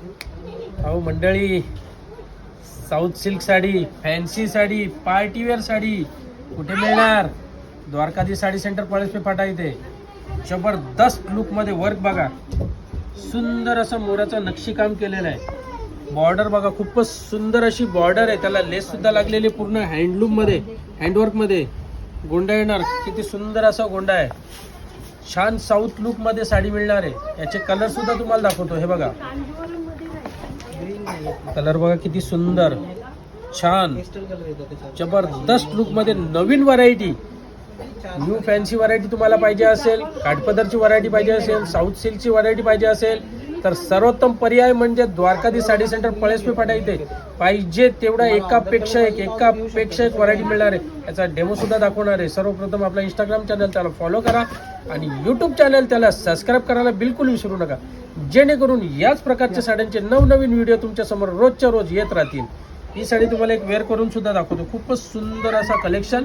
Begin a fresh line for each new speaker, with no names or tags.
अहो मंडळी, south silk sari, fancy sari, party wear sari कुठे मिळणार? द्वारकाधी साडी सेंटर पळसपे फाटा इथे. जबरदस्त लुक मध्ये वर्क बघा, सुंदर असं मोराचं नक्षीकाम केलेलं आहे. बॉर्डर बघा, खूपच सुंदर अशी बॉर्डर आहे, त्याला लेस सुद्धा लागलेली, पूर्ण हँडलूम मध्ये, हँडवर्क मध्ये गोंडा येणार. किती सुंदर असा गोंडा आहे. छान साऊथ लुक मध्ये साडी मिळणार आहे. याचे कलर सुद्धा तुम्हाला दाखवतो. हे बघा कलर बघा किती सुंदर, छान जबरदस्त लुक मध्ये. नवीन व्हरायटी, न्यू फॅन्सी व्हरायटी तुम्हाला पाहिजे असेल, काठपदरची व्हरायटी पाहिजे असेल, साऊथ सिल्कची व्हरायटी पाहिजे असेल तर सर्वोत्तम पर्याय म्हणजे द्वारकाधी साडी सेंटर पळसपे फाटा इथे. पाहिजे तेवढा एकापेक्षा एक व्हरायटी मिळणार आहे. याचा डेमो सुद्धा दाखवणार आहे. सर्वप्रथम आपला इंस्टाग्राम चॅनल त्याला फॉलो करा आणि यूट्यूब चॅनल त्याला सबस्क्राईब करायला बिलकुल विसरू नका, जेणेकरून याच प्रकारच्या साड्यांचे नवनवीन व्हिडिओ तुमच्या समोर रोजच्या रोज येत राहतील. ही साडी तुम्हाला एक वेअर करून सुद्धा दाखवतो. खूपच सुंदर असा कलेक्शन